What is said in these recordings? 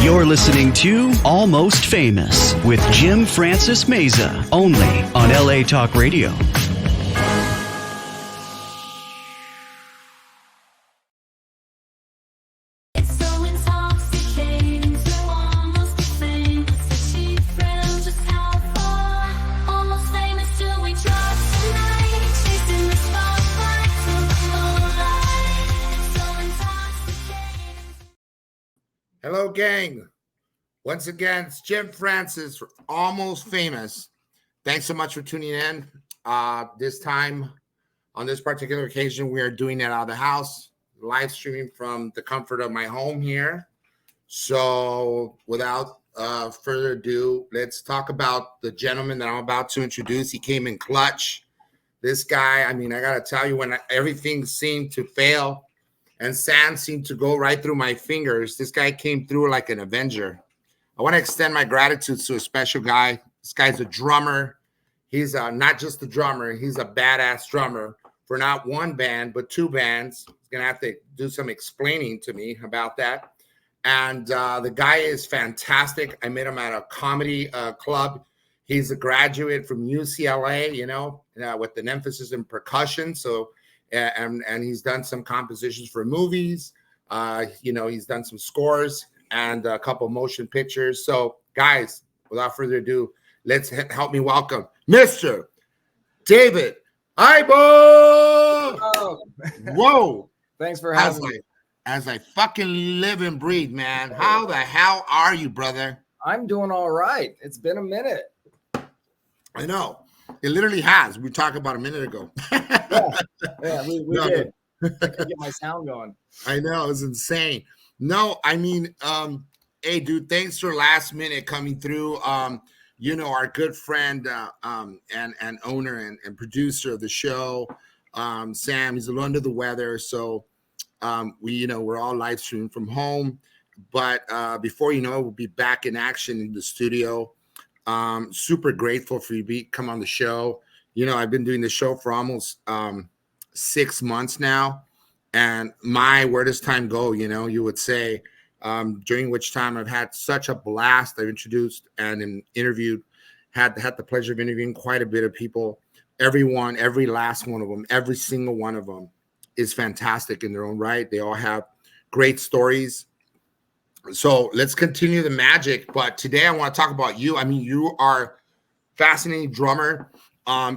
You're listening to Almost Famous with Jim Francis Meza, only on LA Talk Radio. Hello, gang. Once again, it's Jim Francis for Almost Famous. Thanks so much for tuning in. This time, on this particular occasion, we are doing it out of the house, live streaming from the comfort of my home here. So without further ado, let's talk about the gentleman that I'm about to introduce. He came in clutch. This guy, I mean, I got to tell you, when everything seemed to fail, and sand seemed to go right through my fingers, this guy came through like an Avenger. I want to extend my gratitude to a special guy. This guy's a drummer. He's not just a drummer. He's a badass drummer for not one band, but two bands. He's going to have to do some explaining to me about that. And the guy is fantastic. I met him at a comedy club. He's a graduate from UCLA, with an emphasis in percussion. So, and he's done some compositions for movies. He's done some scores and a couple motion pictures. So, guys, without further ado, let's help me welcome Mr. David Ibo. Oh. Whoa! Thanks for having me. As I fucking live and breathe, man. How the hell are you, brother? I'm doing all right. It's been a minute. I know. It literally has. We talked about a minute ago. Yeah, we did. I could get my sound going. I know, it's insane. No, I mean, hey, dude, thanks for last minute coming through. Our good friend and owner and producer of the show, Sam, he's a little under the weather. So we're all live streaming from home. But before you know it, we'll be back in action in the studio. Super grateful for you to come on the show. I've been doing the show for almost 6 months now, and where does time go? You would say, during which time I've had such a blast. I've introduced and interviewed, had the pleasure of interviewing quite a bit of people. Every last one of them, every single one of them is fantastic in their own right. They all have great stories. So let's continue the magic. But today I want to talk about you. I mean, you are a fascinating drummer.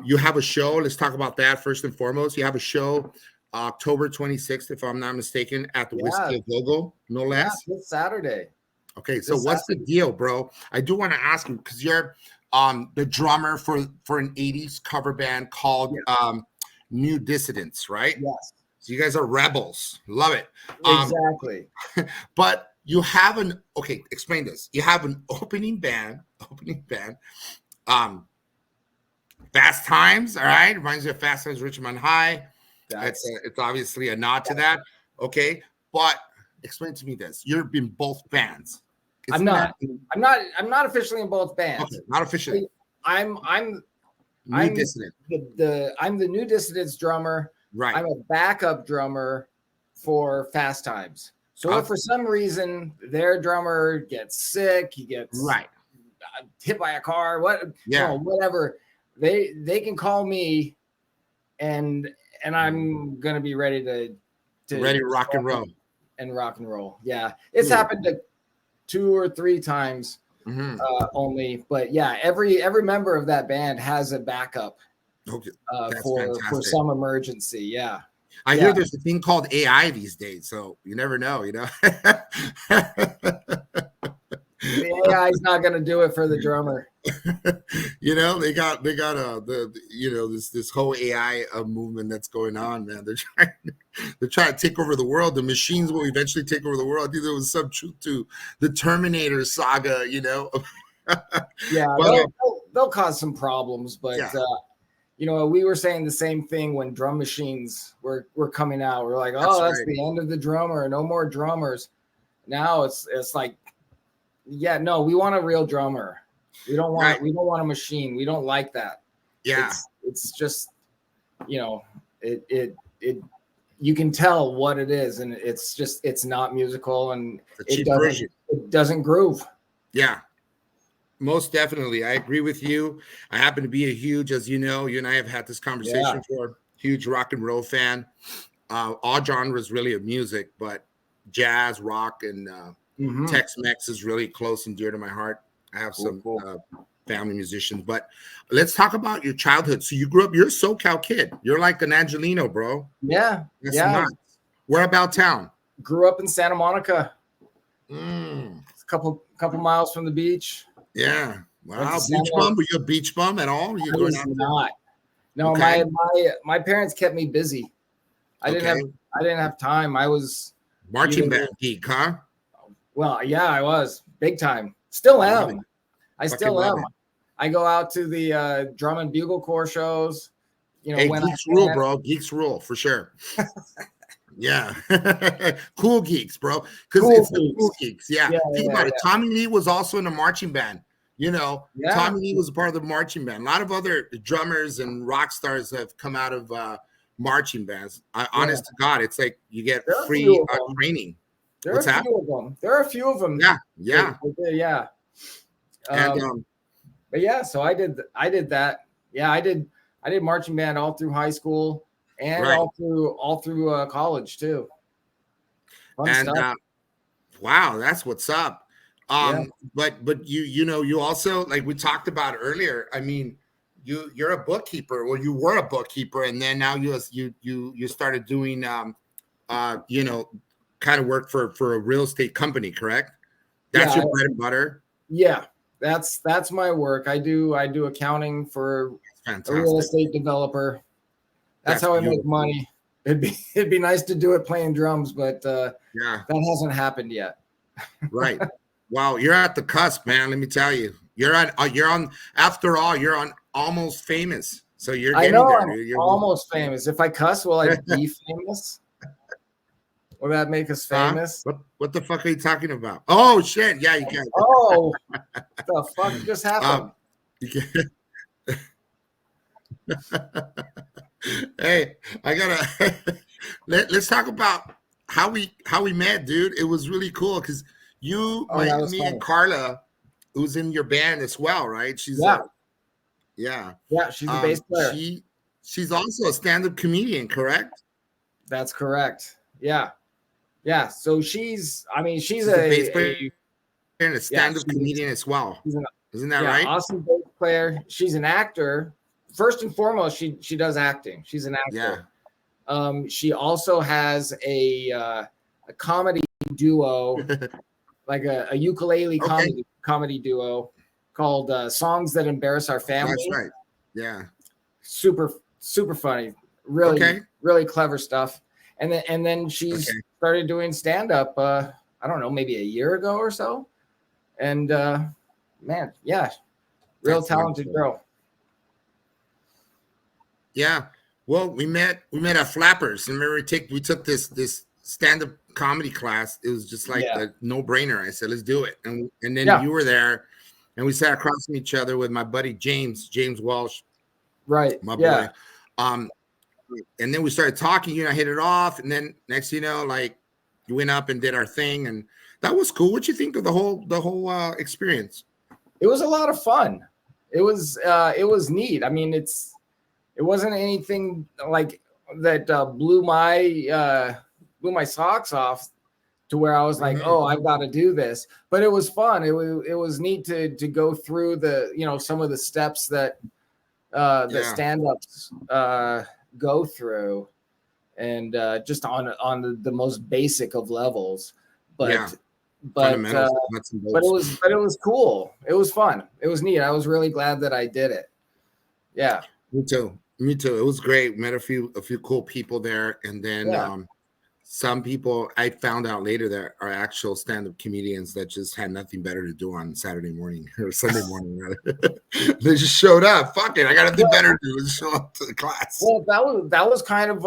You have a show. Let's talk about that first and foremost. You have a show October 26th, if I'm not mistaken, at the Whiskey a Go-Go, no less. Yeah, this Saturday. Okay, so what's the deal, bro? I do want to ask you, because you're the drummer for an 80s cover band called New Dissidents, right? Yes. So you guys are rebels. Love it. Exactly. But you have explain this. You have an opening band, Fast Times, all right? Reminds me of Fast Times Richmond High. It's obviously a nod to that. Okay, but explain to me this. You've been both bands. I'm not officially in both bands. Okay, not officially. I'm New Dissident. I'm the New Dissidents drummer. Right. I'm a backup drummer for Fast Times. So if for some reason their drummer gets sick, he gets hit by a car, whatever, they can call me, and I'm gonna be ready to rock and roll. Yeah, it's happened 2 or 3 times only, but yeah, every member of that band has a backup for some emergency. Yeah. I hear there's a thing called AI these days, so you never know, The AI is not going to do it for the drummer. They got this whole AI movement that's going on, man. They're trying to take over the world. The machines will eventually take over the world. I think there was some truth to the Terminator saga, Yeah, they'll cause some problems, but we were saying the same thing when drum machines were coming out. We're like, that's the end of the drummer. No more drummers. Now it's like, no, we want a real drummer. We don't want a machine. We don't like that. Yeah. It's just, it you can tell what it is, and it's not musical, and it it doesn't groove. Yeah, most definitely. I agree with you. I happen to be a huge, as you know, you and I have had this conversation for huge rock and roll fan. All genres really of music, but jazz, rock, and Tex-Mex is really close and dear to my heart. I have some family musicians, but let's talk about your childhood. So you grew up, you're a SoCal kid. You're like an Angelino, bro. Yeah. That's nuts. Where about town? Grew up in Santa Monica. It's a couple miles from the beach. Yeah. Wow. Beach bum? Were you a beach bum at all? Were you going out not. No, my parents kept me busy. I didn't have time. I was marching band geek, huh? Well, yeah, I was big time. Still am. I still am. I go out to the drum and bugle corps shows. You know, hey, geeks rule, bro. Geeks rule for sure. Yeah, cool geeks, bro. Because it's the cool geeks. Yeah, think about it. Tommy Lee was also in a marching band. You know, Tommy Lee was a part of the marching band. A lot of other drummers and rock stars have come out of marching bands. Honest to God, it's like you get free training. There are a few of them. There are a few of them. Yeah. But yeah, so I did that. Yeah, I did marching band all through high school and all through college too. Fun stuff. Wow, that's what's up. But you know, you also, like we talked about earlier, I mean, you're a bookkeeper. Well, you were a bookkeeper, and then now you started doing you know, kind of work for a real estate company, correct? That's your bread and butter. Yeah, that's my work. I do accounting for a real estate developer. That's how beautiful. I make money. It'd be nice to do it playing drums, but that hasn't happened yet. Right. Wow, you're at the cusp, man. Let me tell you, you're on. After all, you're on Almost Famous. So you're getting there. You're almost famous. If I cuss, will I be famous? Will that make us famous? What the fuck are you talking about? Oh shit! Yeah, you can. Oh, the fuck just happened? Hey, I gotta let's talk about how we met, dude. It was really cool because me and Carla, who's in your band as well, right? She's she's a bass player. She's also a stand-up comedian, correct? That's correct. Yeah. So she's a bass player and a stand-up comedian as well. Isn't that right? Awesome bass player. She's an actor. First and foremost, she does acting. She's an actor. Yeah. She also has a comedy duo, like a ukulele comedy duo called Songs That Embarrass Our Family. That's right. Yeah. Super funny. Really clever stuff. And then she's started doing stand-up I don't know, maybe a year ago or so. And man, yeah. Real talented girl. Yeah. Well, we met at Flappers. And remember we took this stand-up comedy class. It was just like a no-brainer. I said, let's do it. And then you were there, and we sat across from each other with my buddy James Walsh. Right. My boy. And then we started talking, I hit it off, and then next you know, like you went up and did our thing, and that was cool. What'd you think of the whole experience? It was a lot of fun. It was neat. I mean, it wasn't anything like that blew my socks off to where I was like, oh, I've got to do this. But it was fun. It was neat to go through the, some of the steps that the stand-ups go through, and just on the most basic of levels. But it was cool. It was fun. It was neat. I was really glad that I did it. Yeah. Me too. It was great. Met a few cool people there, and then some people I found out later that are actual stand-up comedians that just had nothing better to do on Saturday morning or Sunday morning. They just showed up. Fuck it, I got nothing better to do than show up to the class. Well, that was kind of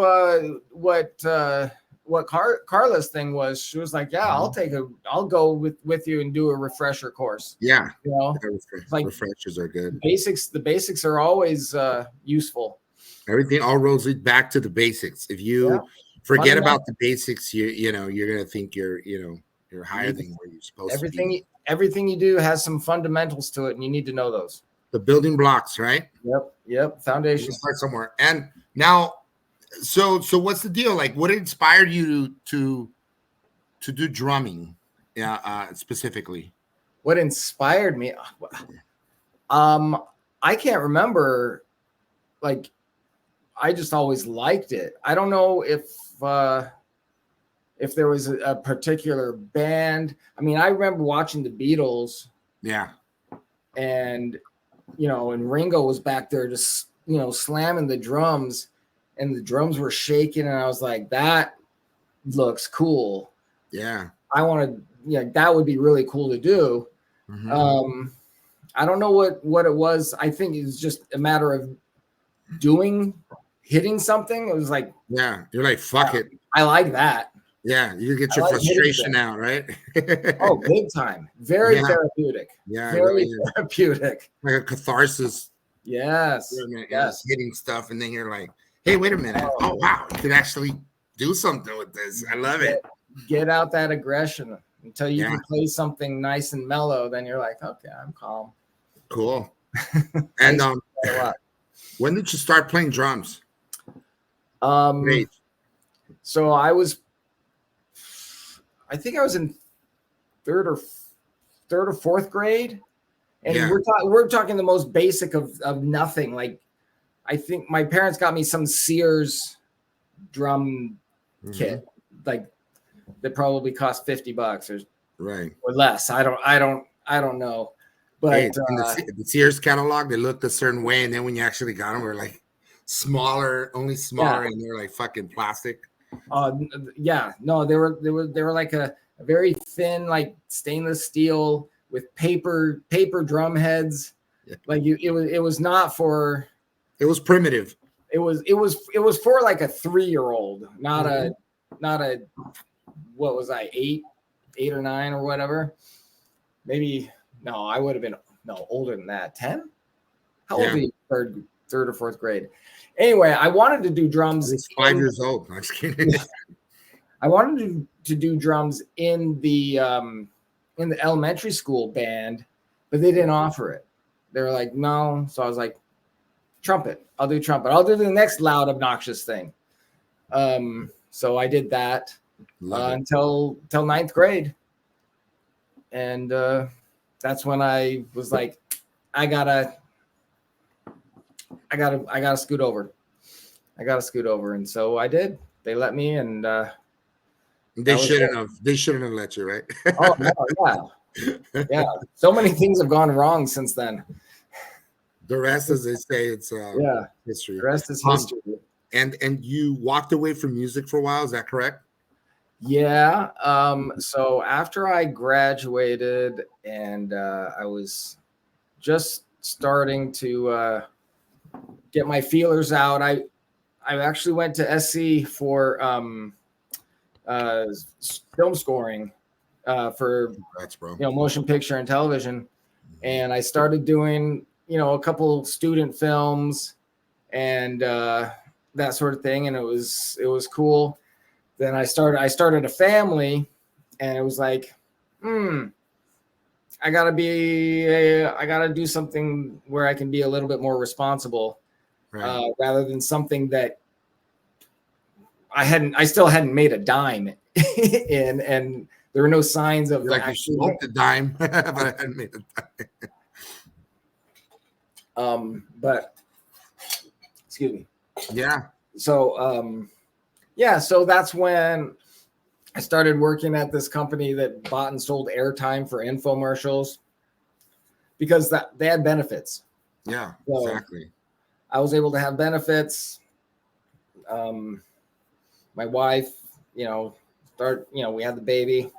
what Carla's thing was. She was like, I'll go with you and do a refresher course. Yeah. Like refreshers are good. The basics are always useful. Everything all rolls back to the basics. If you forget about the basics, you're gonna think you're You're higher than where you're supposed to be. Everything you do has some fundamentals to it, and you need to know those. The building blocks, right? Yep. Foundation. Start somewhere. And now, so what's the deal? Like, what inspired you to do drumming? Yeah, specifically. What inspired me? I can't remember. Like, I just always liked it. I don't know if there was a particular band. I mean, I remember watching the Beatles. Yeah. And, and Ringo was back there just, slamming the drums, and the drums were shaking. And I was like, that looks cool. Yeah. I want to, that would be really cool to do. Mm-hmm. I don't know what it was. I think it was just a matter of hitting something. It was like, yeah, you're like, fuck it. I like that. Yeah, you get your frustration out, right? Oh, big time. Very therapeutic. Yeah, very therapeutic. Like a catharsis. Yes. Yes. Hitting stuff, and then you're like, hey, wait a minute. Oh wow, you can actually do something with this. I love it. Get out that aggression until you can play something nice and mellow. Then you're like, okay, I'm calm. Cool. And when did you start playing drums? Great. So I think I was in third or fourth grade, and we're talking the most basic of nothing. Like, I think my parents got me some Sears drum kit, like that probably cost $50 or less. I don't know. But hey, the Sears catalog, they looked a certain way, and then when you actually got them, they were like smaller, and they're like fucking plastic. No, they were like a very thin, like stainless steel with paper drum heads. Yeah. Like it was not for. It was primitive. It was for like a 3-year-old, not a what was I 8 or 9 or whatever. Maybe no, I would have been older than that. 10? How old were you? Third or fourth grade? Anyway, I wanted to do drums. I was 5 years old. I'm just kidding. I wanted to do drums in the elementary school band, but they didn't offer it. They were like, no. So I was like, trumpet. I'll do trumpet. I'll do the next loud, obnoxious thing. So I did that until 9th grade, and that's when I was like, I gotta scoot over. And so I did. They let me, and they shouldn't have let you, right? Oh no, yeah. So many things have gone wrong since then. The rest, as they say, it's history. The rest is history. And you walked away from music for a while, is that correct? Yeah. So after I graduated and I was just starting to get my feelers out, I actually went to SC for film scoring for motion picture and television, and I started doing a couple student films and that sort of thing, and it was cool. Then I started a family, and it was like, I gotta do something where I can be a little bit more responsible, rather than something that I still hadn't made a dime in, and there were no signs of like you smoked a dime, but I hadn't made a dime. But excuse me. Yeah. So so that's when I started working at this company that bought and sold airtime for infomercials, because they had benefits. Yeah, so exactly. I was able to have benefits. My wife, we had the baby,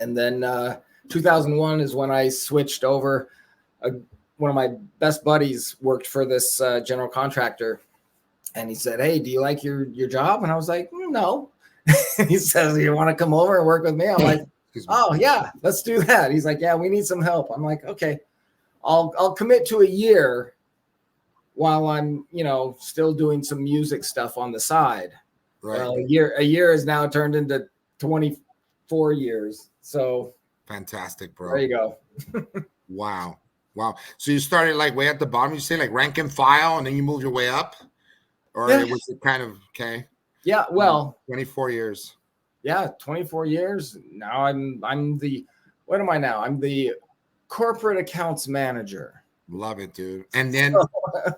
and then 2001 is when I switched over. One of my best buddies worked for this general contractor, and he said, "Hey, do you like your job?" And I was like, "No." He says, "You want to come over and work with me?" I'm like, "Oh yeah, let's do that." He's like, "Yeah, we need some help." I'm like, "Okay, I'll commit to a year while I'm, still doing some music stuff on the side." Right. A year has now turned into 20 4 years. So fantastic, bro. There you go. Wow. So you started like way at the bottom, you say like rank and file, and then you move your way up? Or was it kind of okay? Yeah, well, 24 years. Yeah, 24 years. Now I'm the what am I now? I'm the corporate accounts manager. Love it, dude. And then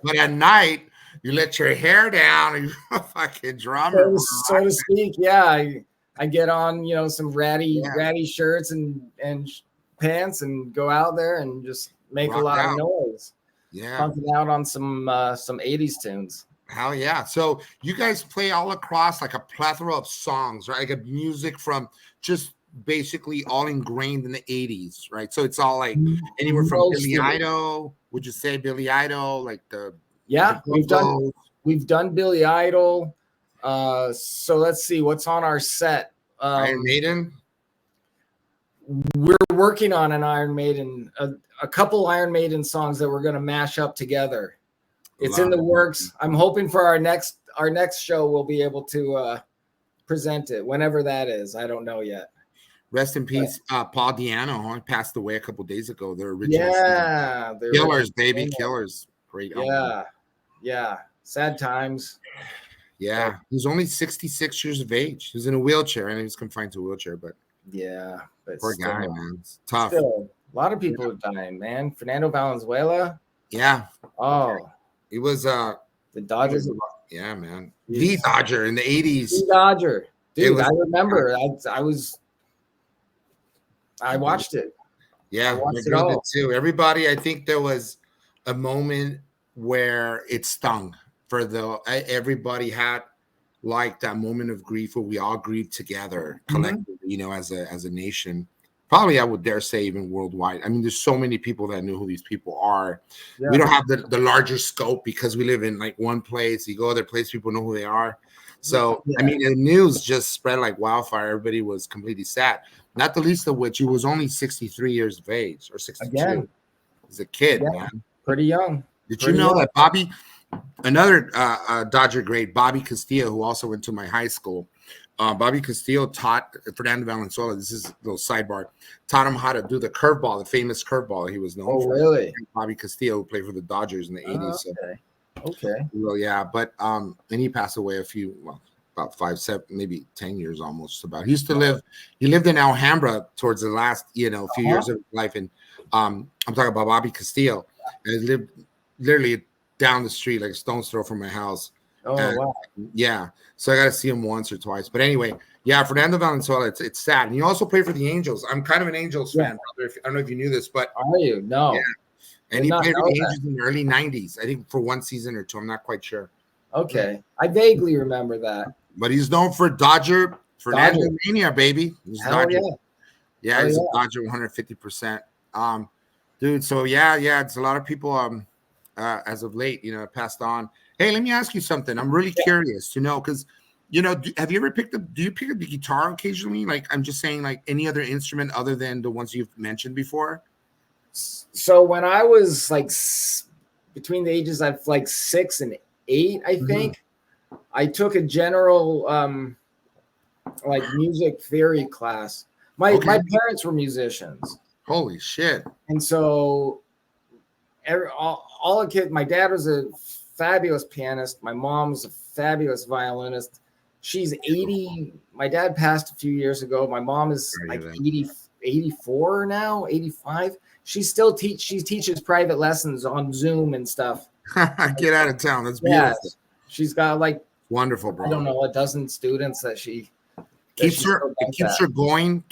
but at night you let your hair down and you're a fucking drummer. So to speak, yeah. I get on, some ratty shirts and pants and go out there and just make a lot of noise. Yeah. Pumping out on some 80s tunes. Hell yeah. So you guys play all across like a plethora of songs, right? Like a music from just basically all ingrained in the 80s, right? So it's all like anywhere from Billy Idol. Would you say Billy Idol? Like we've done Billy Idol. So let's see what's on our set. Iron Maiden. We're working on an Iron Maiden, a couple Iron Maiden songs that we're going to mash up together. It's in the works. I'm hoping for our next show we'll be able to present it whenever that is. I don't know yet. Rest in peace, Paul Di'Anno. He passed away a couple days ago. The original, Killers, baby, Killers. Great album. Yeah. Sad times. Yeah, he was only 66 years of age. He was in a wheelchair, and he was confined to a wheelchair. But poor guy, man. It's tough. Still, a lot of people are dying, man. Fernando Valenzuela. Yeah. Oh. He was the Dodgers. Yeah, man. The Dodger in the 80s. The Dodger. Dude, I remember. I watched it. Yeah, my girl did too. Everybody, I think there was a moment where it stung for everybody had like that moment of grief where we all grieved together collectively, as a nation. Probably, I would dare say, even worldwide. I mean, there's so many people that knew who these people are. Yeah. We don't have the larger scope because we live in like one place. You go other place, people know who they are. So, I mean, the news just spread like wildfire. Everybody was completely sad. Not the least of which he was only 63 years of age or 62. Again, he's a kid, man. Pretty young. Did you know that Bobby, another Dodger great, Bobby Castillo, who also went to my high school, Bobby Castillo taught Fernando Valenzuela, this is a little sidebar, taught him how to do the curveball, the famous curveball he was known for. Oh, really? Bobby Castillo, who played for the Dodgers in the 80s. Okay. Well, yeah, but and he passed away about 5, 7, maybe 10 years almost about. He lived in Alhambra towards the last, few years of his life. And I'm talking about Bobby Castillo. And he lived literally down the street, like a stone's throw from my house. Oh, wow. Yeah. So I got to see him once or twice. But anyway, Fernando Valenzuela, it's sad. And you also played for the Angels. I'm kind of an Angels fan, brother. I don't know if you knew this, but are you? No. Yeah. And he played for the Angels in the early 90s, I think for one season or two. I'm not quite sure. Okay. I vaguely remember that. But he's known for Fernando Mania, baby. He's Dodger. Yeah, he's a Dodger 150%. Dude, so it's a lot of people as of late, passed on. Hey, let me ask you something. I'm really curious to know because, have you ever do you pick up the guitar occasionally? Like, I'm just saying, like any other instrument other than the ones you've mentioned before? So when I was like between the ages of like 6 and 8, I think, I took a general like music theory class. My parents were musicians. Holy shit. And so all the kids, my dad was a fabulous pianist. My mom was a fabulous violinist. She's 80. My dad passed a few years ago. My mom is like 84 now, 85. She still teaches private lessons on Zoom and stuff. Get out of town. That's beautiful. Yeah, she's got like wonderful, bro. I don't know, a dozen students that she keeps her going,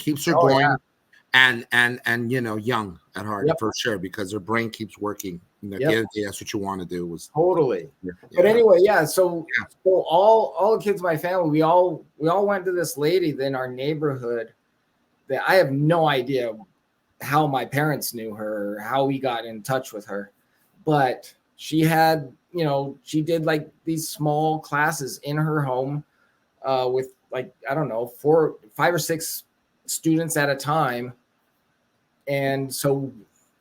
and young at heart for sure, because her brain keeps working. At the end of the day, that's what you want to do. Was totally. But anyway, so all the kids in my family, we all went to this lady in our neighborhood that I have no idea how my parents knew her or how we got in touch with her, but she had, she did like these small classes in her home with like, I don't know, 4, 5 or 6 students at a time. And so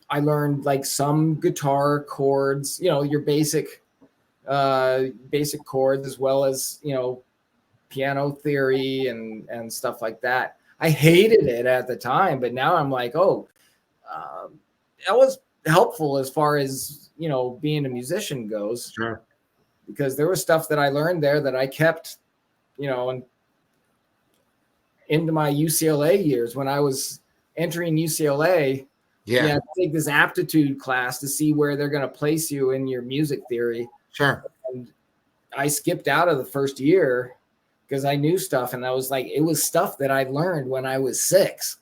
I learned like some guitar chords, your basic chords, as well as, piano theory and stuff like that. I hated it at the time, but now I'm like, oh, that was helpful as far as, you know, being a musician goes. Sure. Because there was stuff that I learned there that I kept, you know, and into my UCLA years. When I was entering UCLA, you had to take this aptitude class to see where they're going to place you in your music theory. Sure. And I skipped out of the first year because I knew stuff, and I was like, it was stuff that I learned when I was 6.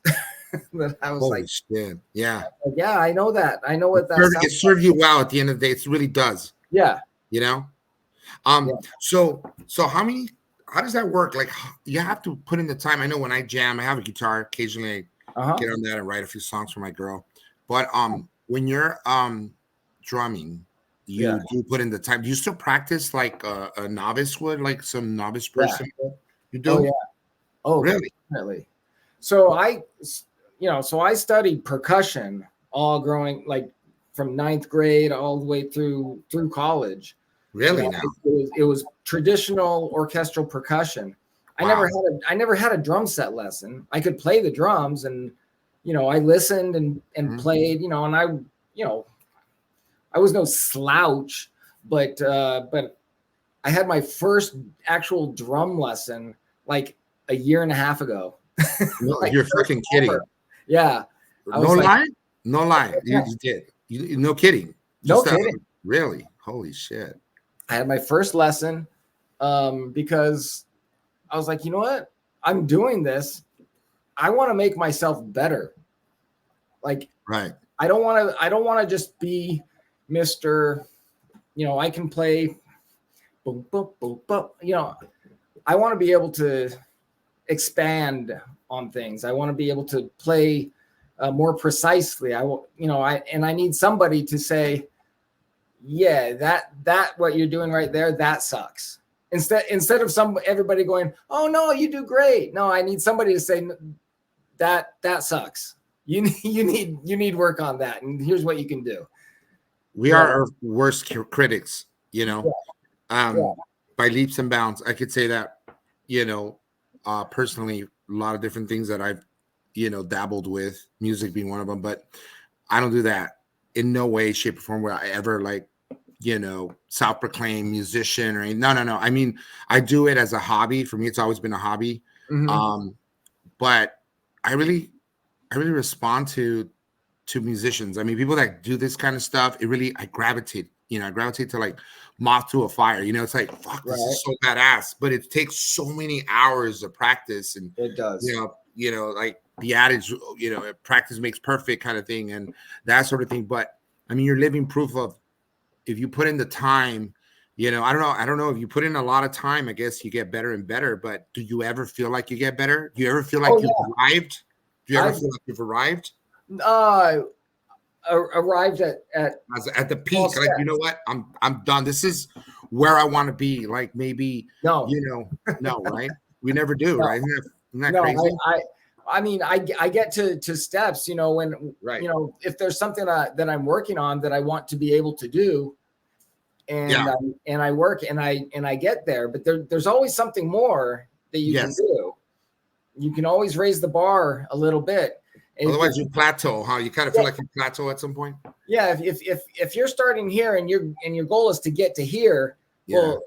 That I was Holy like, shit. Yeah. Yeah, I know that. I know what that It served you well at the end of the day. It really does. Yeah. You know? So how does that work? Like, you have to put in the time. I know when I jam, I have a guitar. Occasionally I get on that and write a few songs for my girl. But when you're drumming, you do put in the time. Do you still practice like a novice would, like some novice person? You do? Oh, yeah. Oh, really? Definitely. So I studied percussion all growing, like from 9th grade all the way through college. Really? Now it was traditional orchestral percussion. Wow. I never had a drum set lesson. I could play the drums, and you know, I listened and played, you know, and I was no slouch, but I had my first actual drum lesson like a year and a half ago. No, like, you're freaking kidding. Yeah. No lie? No lie. You did. No kidding. No kidding. Really? Holy shit. I had my first lesson because I was like, you know what? I'm doing this. I want to make myself better. Like, right. I don't want to just be Mr. You know, I can play boom, boom, boom, boom. You know, I want to be able to expand on things. I want to be able to play more precisely. I need somebody to say, yeah, that what you're doing right there, that sucks. Instead of everybody going, oh no, you do great. No, I need somebody to say that sucks. You need work on that, and here's what you can do. We are our worst critics, you know, by leaps and bounds. I could say that, you know, personally, a lot of different things that I've, you know, dabbled with, music being one of them, but I don't do that in no way, shape, or form where I ever, like, you know, self-proclaimed musician or anything. No. I mean, I do it as a hobby. For me, it's always been a hobby. But I really respond to musicians. I mean, people that do this kind of stuff, I gravitate to like moth to a fire. You know, it's like, fuck, this is so badass. But it takes so many hours of practice, and it does. You know, like the adage, you know, practice makes perfect kind of thing, and that sort of thing. But I mean, you're living proof of, if you put in the time, you know, I don't know if you put in a lot of time, I guess you get better and better. But do you ever feel like you get better? Do you ever feel like you've arrived? Do you ever feel like you've arrived? Arrived at the peak, like, you know what, I'm done. This is where I want to be. Like, maybe you know, no, right? We never do, right? Isn't that crazy? I mean, I get to steps, you know, when you know, if there's something that I'm working on that I want to be able to do, and I work and I get there, but there's always something more that you can do. You can always raise the bar a little bit. Otherwise, you plateau. You kind of feel like you plateau at some point. Yeah, if you're starting here and your goal is to get to here, well,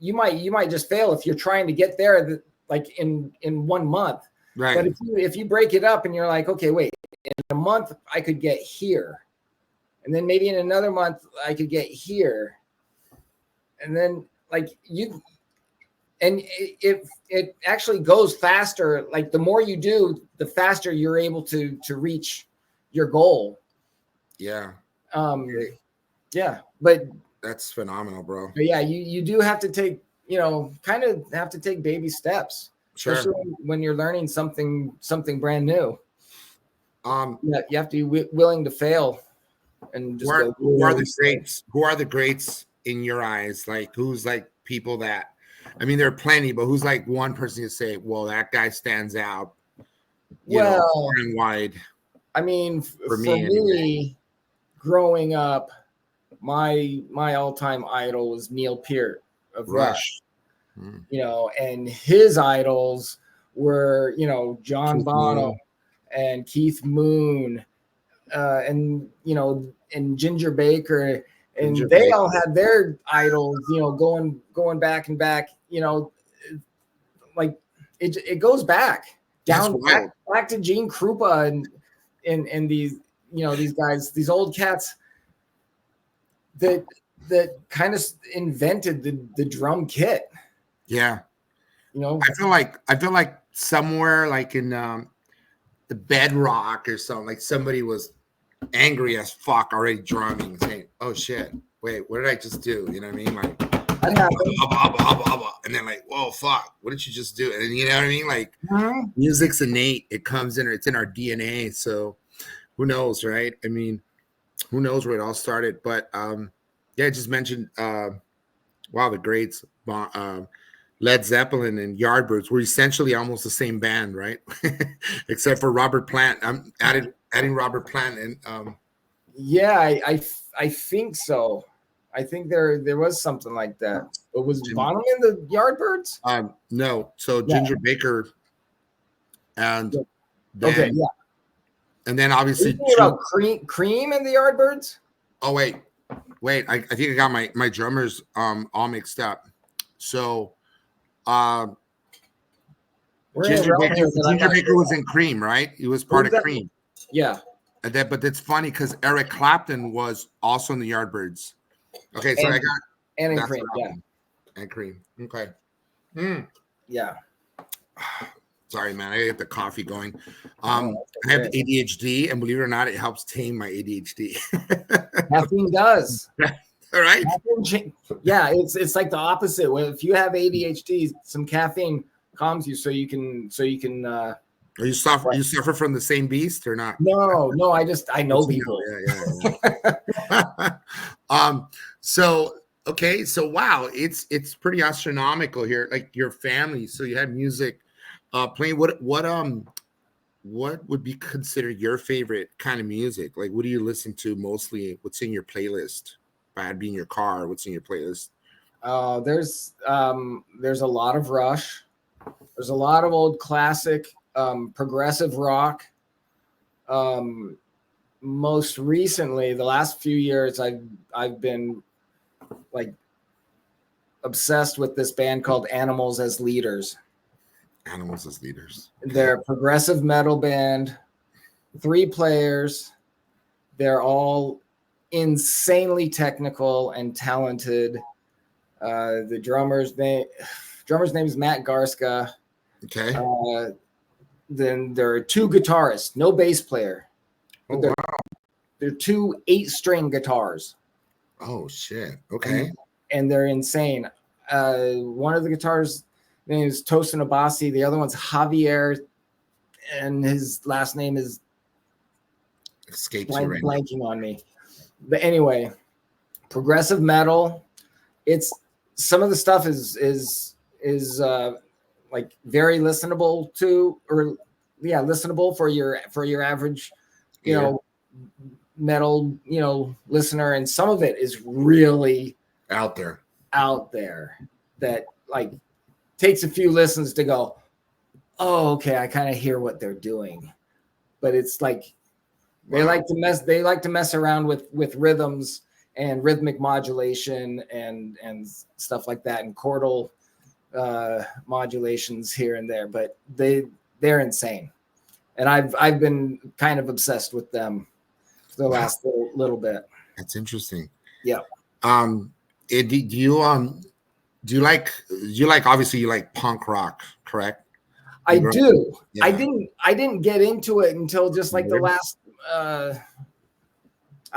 you might just fail if you're trying to get there like in 1 month. Right. But if you break it up and you're like, okay, wait, in a month I could get here, and then maybe in another month I could get here, and then it actually goes faster. Like, the more you do, the faster you're able to reach your goal. Yeah. But that's phenomenal, bro. But yeah, you do have to take, you know, kind of have to take baby steps, especially when you're learning something brand new. You have to be willing to fail. And just who are the greats? Who are the greats in your eyes? Like, who's like people that, I mean, there are plenty, but who's like one person you say, well, that guy stands out, you know, far and wide? I mean, for me, growing up, my all-time idol was Neil Peart of Rush. You know, and his idols were, you know, John Keith Bono Moon. and Keith Moon, and, you know, and Ginger Baker, and Ginger they Baker. all had their idols, you know, going back and back, you know, like it goes back back to Gene Krupa and these, you know, these guys, these old cats that kind of invented the drum kit. Yeah. You know, I feel like somewhere like in the Bedrock or something, like somebody was angry as fuck already drumming, saying, "Oh shit, wait, what did I just do?" You know what I mean? Like that happened. and then like, "Whoa, fuck, what did you just do?" And you know what I mean? Like music's innate; it comes in, it's in our DNA. So who knows, right? I mean, who knows where it all started? But yeah, I just mentioned wow, the greats. Led Zeppelin and Yardbirds were essentially almost the same band, right? Except for Robert Plant. I'm adding Robert Plant and yeah, I think so. I think there was something like that. But was Bonham in the Yardbirds? No. So Ginger Baker and then, okay, yeah. And then obviously about Cream and the Yardbirds. Oh wait. I think I got my drummers all mixed up. So Ginger Baker was in Cream, right? He was part of Cream. Yeah. And then, but it's funny because Eric Clapton was also in the Yardbirds. Okay, so I got and in Cream, yeah. And Cream. Okay. Yeah. Sorry, man. I get the coffee going. I have ADHD, and believe it or not, it helps tame my ADHD. Caffeine does. All right. Yeah, it's like the opposite. If you have ADHD, some caffeine calms you, so you can. Are you suffer from the same beast or not? No. I know people. Yeah. So okay. So wow, it's pretty astronomical here. Like your family. So you had music playing. What would be considered your favorite kind of music? Like, what do you listen to mostly? What's in your playlist? If I'd be in your car, what's in your playlist? There's a lot of Rush. There's a lot of old classic progressive rock. Most recently, the last few years, I've been like obsessed with this band called Animals as Leaders. Animals as Leaders. They're a progressive metal band, 3 players. They're all insanely technical and talented. The drummer's name is Matt Garska. Okay. Then there are 2 guitarists, no bass player. Wow. They're 2 8-string guitars. Oh shit. Okay. And they're insane. One of the guitars name is Tosin Abasi. The other one's Javier, and his last name is blanking on me. But anyway, progressive metal. It's some of the stuff is like very listenable to, or listenable for your average, you know, metal, you know, listener, and some of it is really out there that like takes a few listens to go, oh, okay, I kind of hear what they're doing. But it's like they like to mess around with rhythms and rhythmic modulation and stuff like that, and chordal modulations here and there. But they're insane, and I've been kind of obsessed with them for the last little bit. That's interesting. Yeah. Do you like obviously you like punk rock, correct? I do. Yeah. I didn't get into it until just like the last I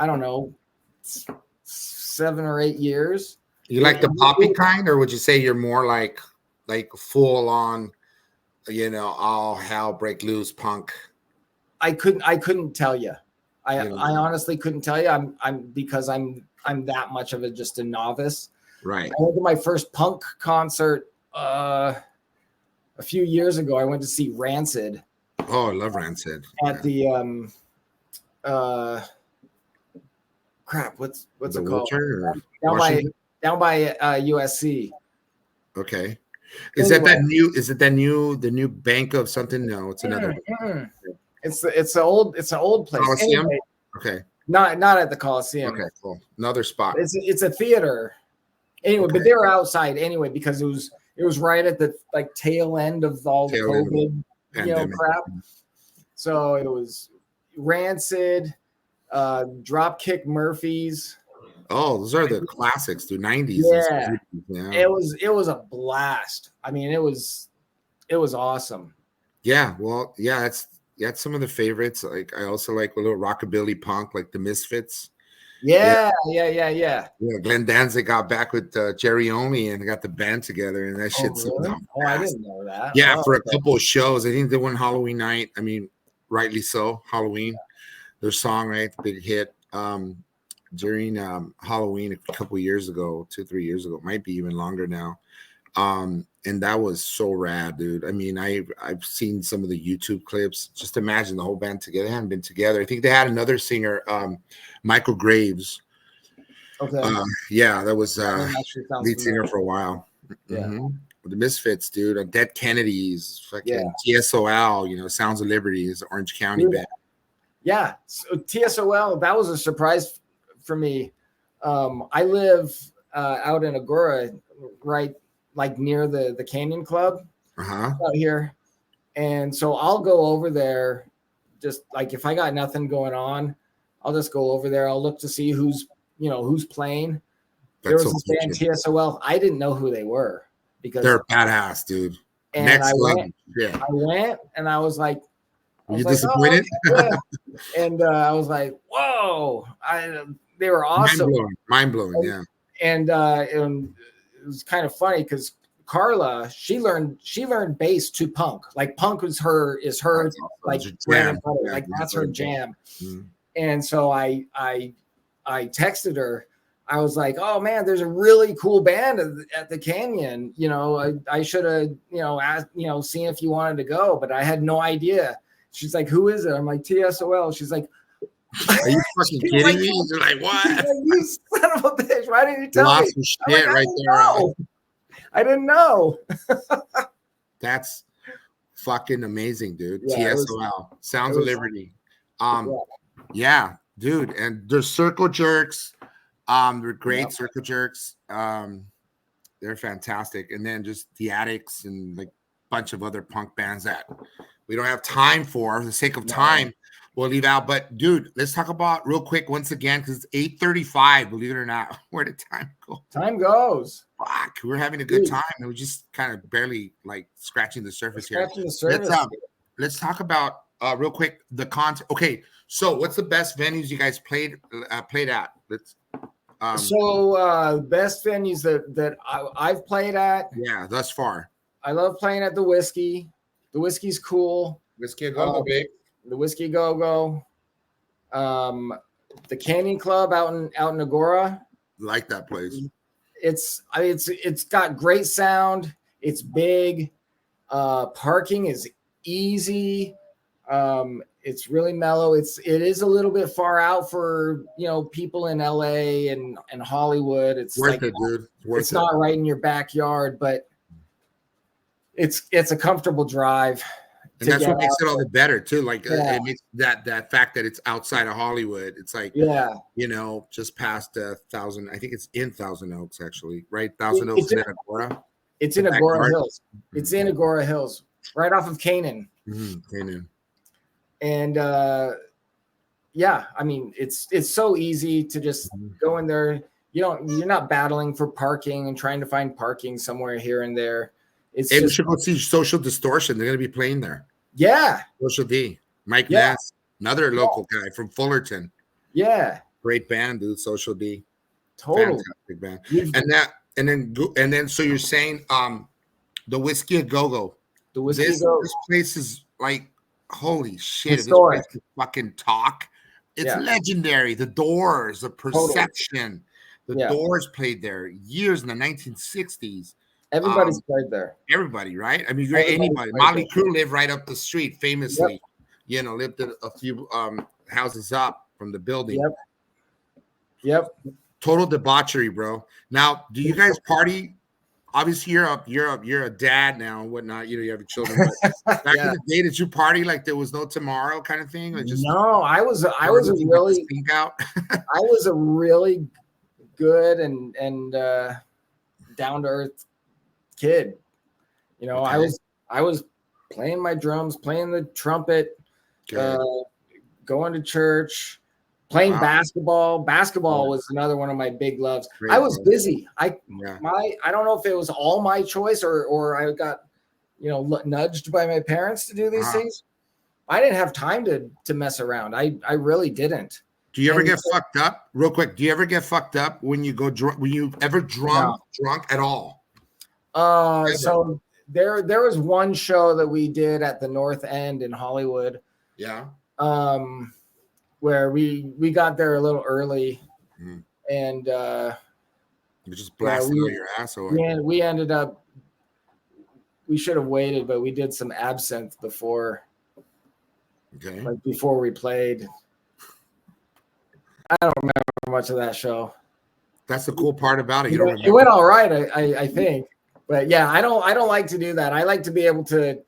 don't know, 7 or 8 years. You like the poppy kind, or would you say you're more like full on, you know, all hell break loose punk? I couldn't tell you. I honestly couldn't tell you. I'm that much of just a novice. Right. I went to my first punk concert a few years ago. I went to see Rancid. Oh, I love Rancid. At the crap, what's it called? Down by USC. Okay. Is Anyway. that new? Is it the new bank of something? No, it's another. It's an old place. Coliseum? Anyway, Okay. not at the Coliseum. Okay, cool. Another spot. It's a theater. Anyway, but they were outside anyway because it was right at the like tail end of all the COVID, crap. So it was Rancid, Dropkick Murphys. Oh, those are the classics, the 90s. Yeah. It was a blast. I mean, it was awesome. Yeah, well, yeah, that's some of the favorites. Like I also like a little rockabilly punk, like the Misfits. Yeah. Glenn Danzig got back with Jerry Only and got the band together, and that shit's really? I didn't know that. Yeah, for a couple of shows. I think they won Halloween night. I mean, rightly so. Halloween, their song, right? Big hit. During Halloween a couple of years ago, 2-3 years ago, might be even longer now. And that was so rad, dude. I mean, I've seen some of the YouTube clips. Just imagine the whole band together. They hadn't been together. I think they had another singer, Michael Graves. Okay. That was lead singer for a while. Yeah. Mm-hmm. The Misfits, dude. Dead Kennedys, fucking TSOL, Sounds of Liberty is Orange County band. Yeah. So TSOL, that was a surprise for me. I live out in Agoura, right, like near the Canyon Club out here. And so I'll go over there just like if I got nothing going on, I'll just go over there. I'll look to see who's playing. There was this band TSOL. I didn't know who they were because they're badass, dude. And Next level. Yeah. I went and I was like, you disappointed? Oh, okay. And I was like, whoa. They were awesome. Mind blowing, yeah. And it was kind of funny because Carla, she learned bass to punk. Like punk is her like jam. Like that's her jam. Mm-hmm. And so I texted her. I was like, oh man, there's a really cool band at the Canyon. I should have, asked, seen if you wanted to go, but I had no idea. She's like, who is it? I'm like, TSOL. She's like, are you fucking kidding me? You're like, what? Like, you son of a bitch. Why didn't you tell me? Shit right there. I didn't know. That's fucking amazing, dude. Yeah, TSOL. Sounds of Liberty. Yeah, dude. And there's Circle Jerks. They're great Circle Jerks. They're fantastic. And then just the Addicts and like a bunch of other punk bands that we don't have time for the sake of time. We'll leave out. But dude, let's talk about real quick once again, because it's 8:35, believe it or not. Where did time go? Time goes. Fuck, we're having a good time. And we're just kind of barely like scratching the surface here. Let's talk about real quick the content. Okay, so what's the best venues you guys played at? Let's best venues that I've played at. Yeah, thus far. I love playing at the Whiskey. The Whiskey's cool. Whiskey Go-Go, babe. The Whiskey Go-Go. The Canyon Club out in Agoura. Like that place. It's got great sound. It's big. Parking is easy. It's really mellow. It is a little bit far out for people in LA and Hollywood. It's worth it, dude. It's not right in your backyard, but it's a comfortable drive. And that's what makes it all the better too. Like it makes that fact that it's outside of Hollywood. It's like just past 1,000. I think it's in Thousand Oaks actually, right? Thousand Oaks in Agoura. It's in Agoura Hills. It's in Agoura Hills, right off of Canaan. Canaan. And I mean, it's so easy to just go in there. You're not battling for parking and trying to find parking somewhere here and there. We should go see Social Distortion. They're going to be playing there. Yeah. Social D. Mike Ness, another local guy from Fullerton. Yeah. Great band, dude. Social D. Totally. Fantastic band. And then so you're saying the Whiskey Go-Go. The Whiskey Go-Go. This place is like, holy shit. Historic. If this place could fucking talk. It's legendary. The Doors, the Perception. Totally. The Doors played there years in the 1960s. Everybody's played there. Everybody, right? I mean, anybody. Motley Crue lived right up the street, famously. Lived a few houses up from the building. Yep. Total debauchery, bro. Now, do you guys party obviously you're a dad now and whatnot. You know, you have your children. But back in the day, did you party like there was no tomorrow kind of thing? Or just no, I was a really out. I was a really good and down to earth kid. You know, Okay. I was playing my drums, playing the trumpet, going to church, playing basketball. Basketball was another one of my big loves. Great, I was busy. I don't know if it was all my choice or I got, you know, nudged by my parents to do these things. I didn't have time to mess around. I really didn't. Do you ever get fucked up? Real quick, do you ever get fucked up when you go drunk? When you ever drunk at all? So there was one show that we did at the North End in Hollywood. Yeah. Where we got there a little early, and you just blasted out your asshole. We ended up. We should have waited, but we did some absinthe before. Okay. Like before we played. I don't remember much of that show. That's the cool part about it. It went all right, I think. But yeah, I don't like to do that. I like to be able to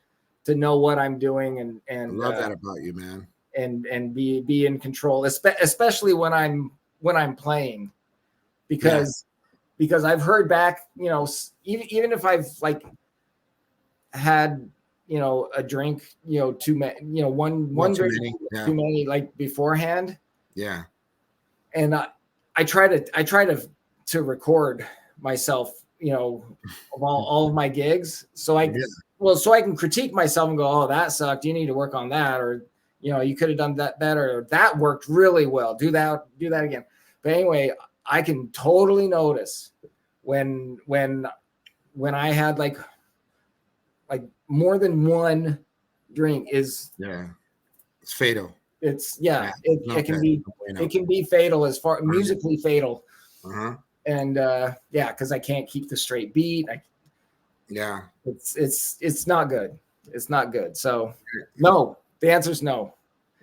know what I'm doing and I love that about you, man. And be in control, especially when I'm playing, because I've heard back, you know, even if I've like had, you know, a drink, you know, one drink too many like beforehand. Yeah. And I try to record myself, you know, of all of my gigs. So I can critique myself and go, oh, that sucked. You need to work on that. Or, you know, you could have done that better. Or that worked really well. Do that again. But anyway, I can totally notice when I had like more than one drink is it's fatal. It can be fatal as far musically fatal. And because I can't keep the straight beat. It's not good. It's not good. So no, the answer is no.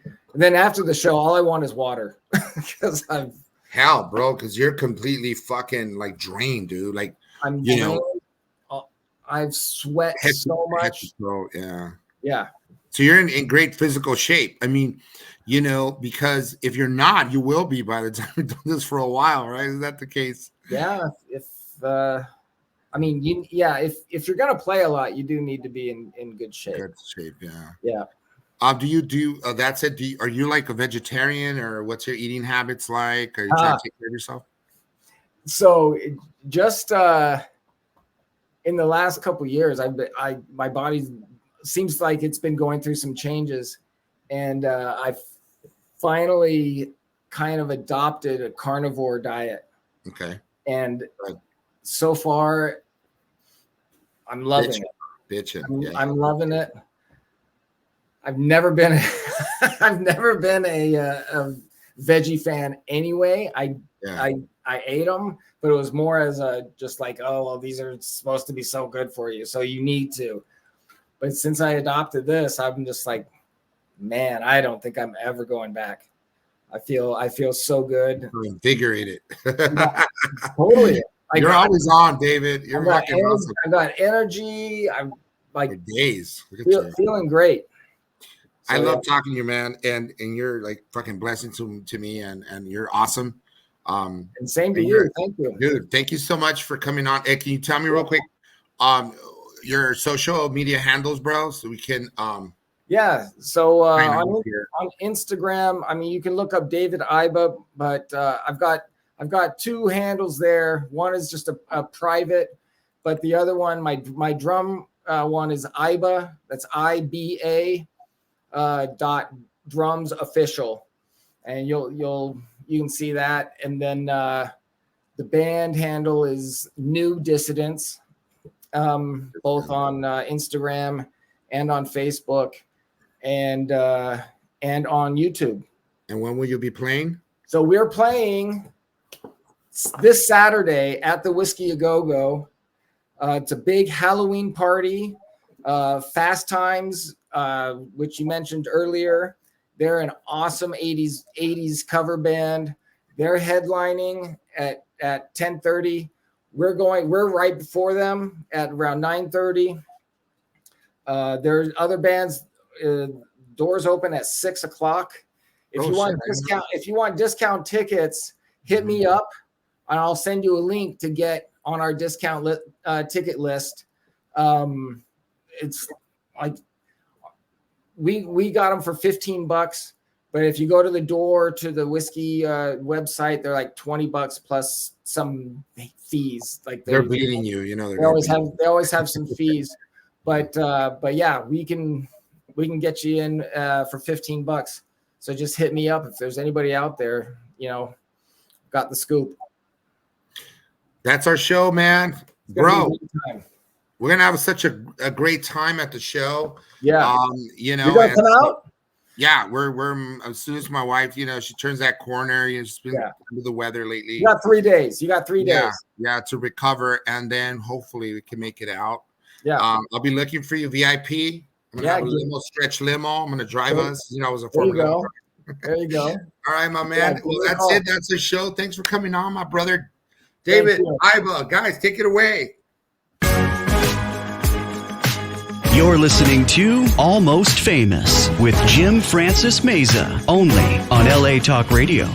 And then after the show, all I want is water because because you're completely fucking like drained, dude. Like I've sweat so much. Yeah. So you're in great physical shape. I mean, you know, because if you're not, you will be by the time you've done this for a while, right? Is that the case? Yeah. If you're gonna play a lot, you do need to be in good shape. Good shape, yeah. Yeah. Do you that's it? Are you like a vegetarian, or what's your eating habits like? Are you trying to take care of yourself? So just in the last couple of years, my body seems like it's been going through some changes, and I've finally kind of adopted a carnivore diet. Okay. And so far, I'm loving it. I'm loving it. I've never been a veggie fan anyway. I ate them, but it was more as a just like, oh, well, these are supposed to be so good for you, so you need to. But since I adopted this, I'm just like, man, I don't think I'm ever going back. I feel so good. Invigorated. Totally. You're always on, David. You're fucking awesome. I got energy. I'm like for days. Feeling great. So, I love talking to you, man, and you're like fucking blessing to me, and you're awesome. And same to you. Thank you, dude. Thank you so much for coming on. Hey, can you tell me real quick, your social media handles, bro, so we can So on Instagram, I mean, you can look up David Iba, but I've got two handles there. One is just a private, but the other one, my drum one is Iba. That's IBA .drums official, and you can see that. And then the band handle is New Dissidents, both on Instagram and on Facebook, and on YouTube. And when will you be playing? So we're playing this Saturday at the Whiskey A Go Go. It's a big Halloween party. Fast Times, which you mentioned earlier, they're an awesome 80s cover band. They're headlining at 10:30. We're right before them at around 9:30. There's other bands. Doors open at 6 o'clock. If you want discount tickets, hit me up, and I'll send you a link to get on our discount ticket list. It's like we got them for $15, but if you go to the door to the whiskey website, they're like $20 plus some fees. Like they're bleeding you, you know. They always have some fees, but yeah, we can get you in for $15. So just hit me up if there's anybody out there, you know, got the scoop. That's our show, man, bro. We're gonna have such a great time at the show. Yeah. You know, you gonna come out? Yeah, we're as soon as my wife, you know, she turns that corner, you know, she's been under the weather lately. You got 3 days. You got 3 days. Yeah, to recover, and then hopefully we can make it out. Yeah. I'll be looking for you, VIP. I'm gonna have a limo, stretch limo. I'm gonna drive us. You know, I was a Formula. There you go. All right, my man. Well, that's it. That's the show. Thanks for coming on, my brother. David, Iva, guys, take it away. You're listening to Almost Famous with Jim Francis Meza, only on LA Talk Radio.